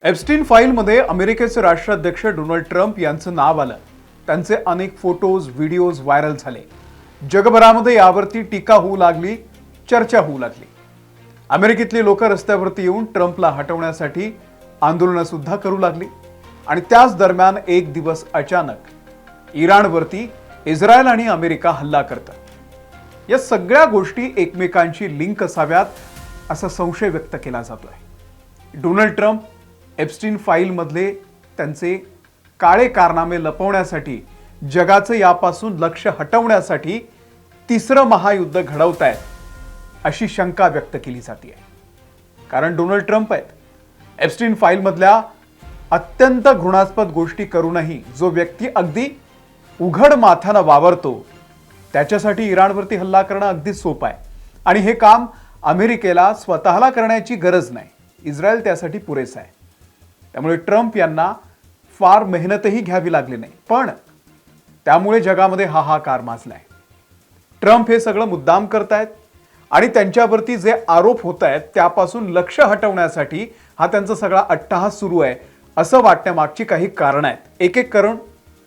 Epstein फाईलमध्ये अमेरिकेचे राष्ट्राध्यक्ष डोनाल्ड ट्रम्प यांचं नाव आलं. त्यांचे अनेक फोटोज व्हिडिओज व्हायरल झाले. जगभरामध्ये यावरती टीका होऊ लागली, चर्चा होऊ लागली. अमेरिकेतली लोक रस्त्यावरती येऊन ट्रम्पला हटवण्यासाठी आंदोलनं सुद्धा करू लागली. आणि त्याच दरम्यान एक दिवस अचानक इराणवरती इस्रायल आणि अमेरिका हल्ला करतात. या सगळ्या गोष्टी एकमेकांची लिंक असाव्यात असा संशय व्यक्त केला जातोय. डोनाल्ड ट्रम्प एप्स्टीन फाईलमधले त्यांचे काळे कारनामे लपवण्यासाठी, जगाचं यापासून लक्ष हटवण्यासाठी तिसरं महायुद्ध घडवतायत अशी शंका व्यक्त केली जाते. कारण डोनाल्ड ट्रम्प आहेत. एप्स्टीन फाईलमधल्या अत्यंत घृणास्पद गोष्टी करूनही जो व्यक्ती अगदी उघड माथानं वावरतो त्याच्यासाठी इराणवरती हल्ला करणं अगदी सोपं आहे. आणि हे काम अमेरिकेला स्वतःला करण्याची गरज नाही, इस्रायल त्यासाठी पुरेसा आहे. त्यामुळे ट्रम्प यांना फार मेहनतही घ्यावी लागली नाही, पण त्यामुळे जगामध्ये हाहाकार माजलाय. ट्रम्प हे सगळं मुद्दाम करतायत आणि त्यांच्यावरती जे आरोप होत आहेत त्यापासून लक्ष हटवण्यासाठी हा त्यांचा सगळा अट्टहास सुरू आहे असं वाटण्यामागची काही कारणं आहेत. एक एक करून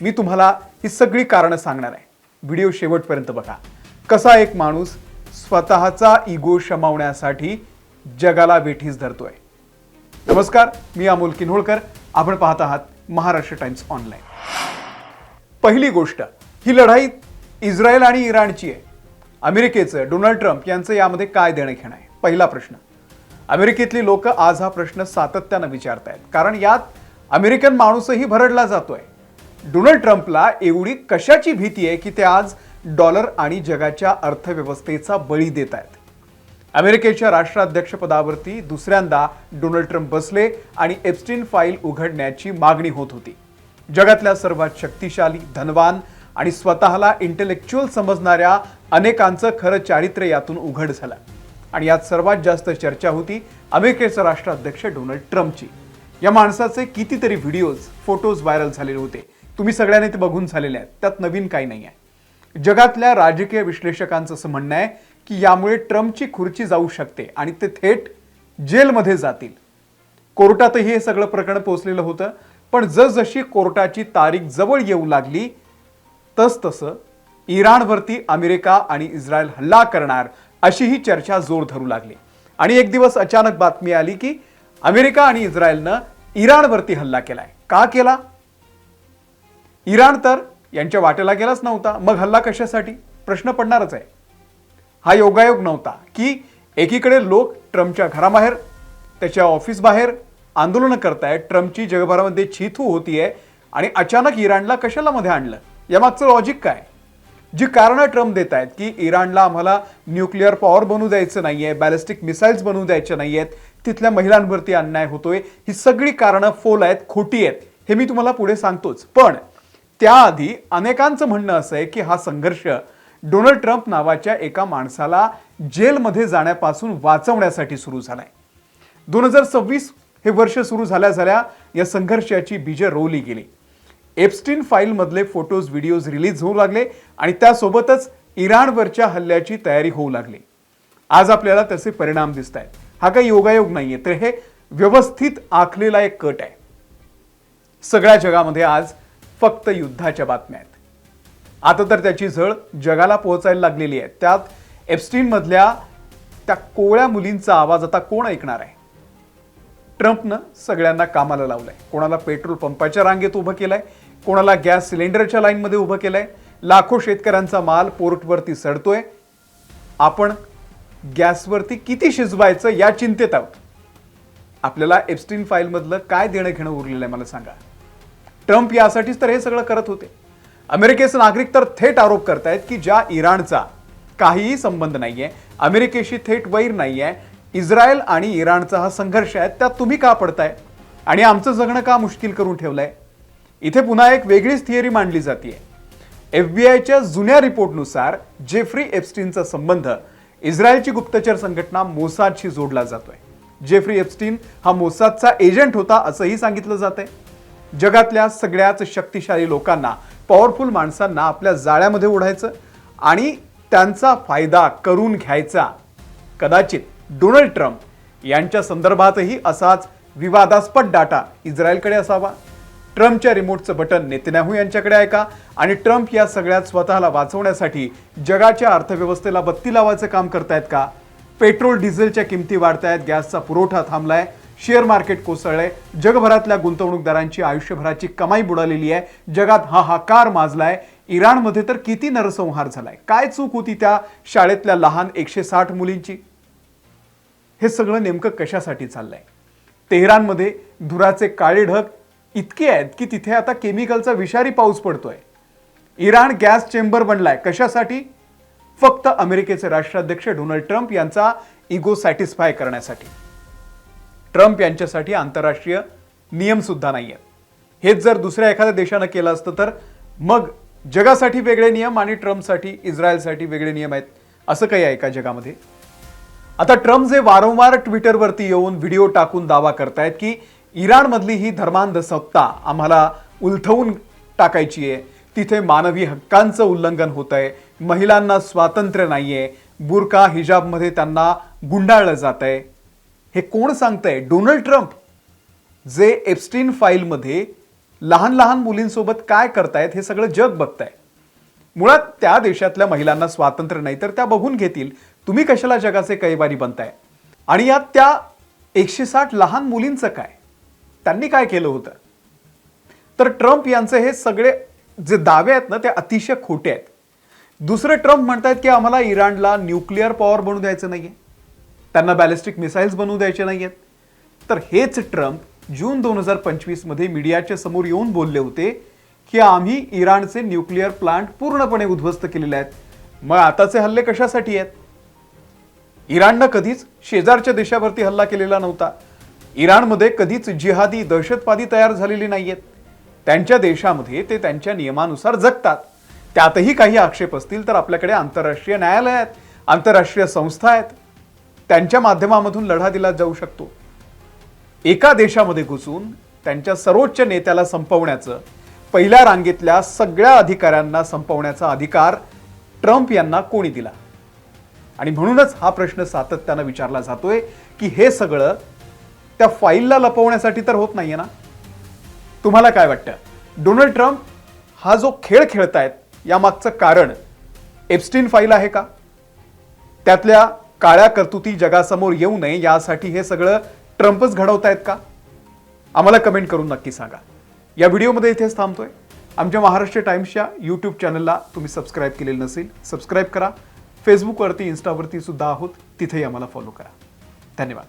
मी तुम्हाला ही सगळी कारणं सांगणार आहे. व्हिडिओ शेवटपर्यंत बघा. कसा एक माणूस स्वतःचा इगो शमवण्यासाठी जगाला वेठीस धरतोय. नमस्कार, मी अमोल किन्होळकर. आपण पाहत आहात महाराष्ट्र टाइम्स ऑनलाईन. पहिली गोष्ट, ही लढाई इस्रायल आणि इराणची आहे. अमेरिकेचं डोनाल्ड ट्रम्प यांचं यामध्ये काय देणं घेणं आहे? पहिला प्रश्न. अमेरिकेतली लोक आज हा प्रश्न सातत्यानं विचारतायत, कारण यात अमेरिकन माणूसही भरडला जातोय. डोनाल्ड ट्रम्पला एवढी कशाची भीती आहे की ते आज डॉलर आणि जगाच्या अर्थव्यवस्थेचा बळी देत आहेत? अमेरिकेच्या राष्ट्राध्यक्षपदावरती दुसऱ्यांदा डोनाल्ड ट्रम्प बसले आणि एप्स्टीन फाईल उघडण्याची मागणी होत होती. जगातल्या सर्वात शक्तिशाली, धनवान आणि स्वतःला इंटेलेक्च्युअल समजणाऱ्या अनेकांचं खरं चारित्र्य यातून उघड झालं. आणि यात सर्वात जास्त चर्चा होती अमेरिकेचे राष्ट्राध्यक्ष डोनाल्ड ट्रम्पची. या माणसाचे कितीतरी व्हिडिओज, फोटोज व्हायरल झालेले होते. तुम्ही सगळ्यांनी ते बघून झालेले आहेत, त्यात नवीन काही नाही आहे. जगातल्या राजकीय विश्लेषकांचं असं म्हणणं आहे की यामुळे ट्रम्पची खुर्ची जाऊ शकते आणि ते थेट जेलमध्ये जातील. कोर्टातही हे सगळं प्रकरण पोहोचलेलं होतं, पण जसजशी कोर्टाची तारीख जवळ येऊ लागली तसतसं इराणवरती अमेरिका आणि इस्रायल हल्ला करणार अशी ही चर्चा जोर धरू लागली. आणि एक दिवस अचानक बातमी आली की अमेरिका आणि इस्रायलनं इराणवरती हल्ला केलाय. का केला? इराण तर यांच्या वाटेला गेलाच नव्हता, मग हल्ला कशासाठी? प्रश्न पडणारच आहे. हा योगायोग नव्हता की एकीकडे लोक ट्रम्पच्या घराबाहेर, त्याच्या ऑफिस बाहेर आंदोलनं करतायत, ट्रम्पची जगभरामध्ये छीथू होतीये, आणि अचानक इराणला कशाला मध्ये आणलं? यामागचं लॉजिक काय? जी कारणं ट्रम्प देत आहेत की इराणला आम्हाला न्यूक्लिअर पॉवर बनवू द्यायचं नाहीये, बॅलिस्टिक मिसाईल्स बनवू द्यायचे नाहीयेत, तिथल्या महिलांवरती अन्याय होतोय, ही सगळी कारणं फोल आहेत, खोटी आहेत. हे मी तुम्हाला पुढे सांगतोच. पण त्याआधी अनेकांचं म्हणणं असं आहे की हा संघर्ष डोनाल्ड ट्रम्प नावाच्या एका माणसाला जेलमध्ये जाण्यापासून वाचवण्यासाठी सुरू झालाय. 2026 हे वर्ष सुरू झाल्या या संघर्षाची बीजं रोवली गेली. एप्स्टीन फाईलमधले फोटोज, व्हिडिओज रिलीज होऊ लागले आणि त्यासोबतच इराणवरच्या हल्ल्याची तयारी होऊ लागली. आज आपल्याला त्याचे परिणाम दिसत आहेत. हा काही योगायोग नाहीये, तर हे व्यवस्थित आखलेला एक कट आहे. सगळ्या जगामध्ये आज फक्त युद्धाच्या बातम्या आहेत. आता तर त्याची झळ जगाला पोहोचायला लागलेली आहे. त्यात एप्स्टीन मधल्या त्या कोवळ्या मुलींचा आवाज आता कोण ऐकणार आहे? ट्रम्पनं सगळ्यांना कामाला लावलंय. कोणाला पेट्रोल पंपाच्या रांगेत उभं केलंय, कोणाला गॅस सिलेंडरच्या लाईनमध्ये उभं केलंय. लाखो शेतकऱ्यांचा माल पोर्टवरती सडतोय. आपण गॅसवरती किती शिजवायचं या चिंतेत आहोत. आपल्याला एप्स्टीन फाईलमधलं काय देणं घेणं उरलेलं आहे मला सांगा? ट्रम्प यासाठीच तर हे सगळं करत होते. अमेरिकेचे नागरिक तर थेट आरोप करतायत की ज्या इराणचा काहीही संबंध नाहीये, अमेरिकेशी थेट वैर नाहीये, इस्रायल आणि इराणचा हा संघर्ष आहे, त्यात तुम्ही का पडताय आणि आमचं जगणं का मुश्किल करून ठेवलंय? इथे पुन्हा एक वेगळीच थिअरी मांडली जाते. FBI जुन्या रिपोर्टनुसार जेफ्री एप्स्टीनचा संबंध इस्रायलची गुप्तचर संघटना मोसादशी जोडला जातोय. जेफ्री एप्स्टीन हा मोसादचा एजंट होता असंही सांगितलं जातंय. जगातल्या सगळ्याच शक्तिशाली लोकांना, पॉवरफुल माणसांना आपल्या जाळ्यामध्ये ओढायचं आणि त्यांचा फायदा करून घ्यायचा. कदाचित डोनाल्ड ट्रम्प यांच्या संदर्भातही असाच विवादास्पद डाटा इस्रायलकडे असावा? ट्रम्पच्या रिमोटचं बटन नेतन्याहू यांच्याकडे आहे का? आणि ट्रम्प या सगळ्यात स्वतःला वाचवण्यासाठी जगाच्या अर्थव्यवस्थेला बत्ती लावायचं काम करतायत का? पेट्रोल डिझेलच्या किमती वाढतायत, गॅसचा पुरवठा थांबलाय, शेअर मार्केट कोसळलंय, जगभरातल्या गुंतवणूकदारांची आयुष्यभराची कमाई बुडालेली आहे, जगात हाहाकार माजलाय, इराणमध्ये तर किती नरसंहार झालाय. काय चूक होती त्या शाळेतल्या लहान 160 मुलींची? हे सगळं नेमकं कशासाठी चाललंय? तेहरानमध्ये धुराचे काळे ढग इतके आहेत की तिथे आता केमिकलचा विषारी पाऊस पडतोय. इराण गॅस चेंबर बनलाय. कशासाठी? फक्त अमेरिकेचे राष्ट्राध्यक्ष डोनाल्ड ट्रम्प यांचा इगो सॅटिस्फाय करण्यासाठी. ट्रम्प यांच्यासाठी आंतरराष्ट्रीय नियम सुद्धा नाहीये. हेच जर दुसऱ्या एखाद्या देशानं केलं असतं तर मग जगासाठी वेगळे नियम आणि ट्रम्पसाठी, इस्रायलसाठी वेगळे नियम आहेत, असं काही आहे का जगामध्ये? आता ट्रम्प जे वारंवार ट्विटरवरती येऊन व्हिडिओ टाकून दावा करतायत की इराणमधली ही धर्मांध सत्ता आम्हाला उलथवून टाकायची आहे, तिथे मानवी हक्कांचं उल्लंघन होत आहे, महिलांना स्वातंत्र्य नाहीये, बुरका हिजाबमध्ये त्यांना गुंडाळलं जात आहे. हे कोण सांगतंय? डोनाल्ड ट्रम्प, जे एप्स्टीन फाईलमध्ये लहान लहान मुलींसोबत काय करतायत हे सगळं जग बघताय. मुळात त्या देशातल्या महिलांना स्वातंत्र्य नाही तर त्या बघून घेतील. तुम्ही कशाला जगाचे कैवारी बनताय? आणि यात त्या 160 लहान मुलींचं काय? त्यांनी काय केलं होतं? तर ट्रम्प यांचे हे सगळे जे दावे आहेत ना ते अतिशय खोटे आहेत. दुसरे ट्रम्प म्हणतायत की आम्हाला इराणला न्यूक्लिअर पॉवर बनवू द्यायचं नाहीये, त्यांना बॅलिस्टिक मिसाईल्स बनवू द्यायचे नाहीयेत. तर हेच ट्रम्प जून 2025 मध्ये मीडियाच्या समोर येऊन बोलले होते की आम्ही इराणचे न्यूक्लिअर प्लांट पूर्णपणे उद्ध्वस्त केलेले आहेत. मग आताचे हल्ले कशासाठी आहेत? इराणनं कधीच शेजारच्या देशावरती हल्ला केलेला नव्हता. इराणमध्ये कधीच जिहादी दहशतवादी तयार झालेली नाहीयेत. त्यांच्या देशामध्ये ते त्यांच्या नियमानुसार जगतात. त्यातही काही आक्षेप असतील तर आपल्याकडे आंतरराष्ट्रीय न्यायालय आहेत, आंतरराष्ट्रीय संस्था आहेत, त्यांच्या माध्यमामधून लढा दिला जाऊ शकतो. एका देशामध्ये घुसून त्यांच्या सर्वोच्च नेत्याला संपवण्याचं, पहिल्या रांगेतल्या सगळ्या अधिकाऱ्यांना संपवण्याचा अधिकार ट्रम्प यांना कोणी दिला? आणि म्हणूनच हा प्रश्न सातत्यानं विचारला जातोय की हे सगळं त्या फाईलला लपवण्यासाठी तर होत नाहीये ना? तुम्हाला काय वाटतं? डोनाल्ड ट्रम्प हा जो खेळ खेळतायत यामागचं कारण एप्स्टीन फाईल आहे का? त्यातल्या काळ्या कर्तुती जगासमोर येऊ नये यासाठी हे सगळं ट्रम्पच घडवतायत का? आम्हाला कमेंट करून नक्की सांगा. या व्हिडिओमध्ये इथेच थांबतोय. आमच्या महाराष्ट्र टाइम्सच्या यूट्यूब चॅनलला तुम्ही सबस्क्राईब केलेलं नसेल, सबस्क्राईब करा. फेसबुकवरती, इन्स्टावरती सुद्धा आहोत, तिथेही आम्हाला फॉलो करा. धन्यवाद.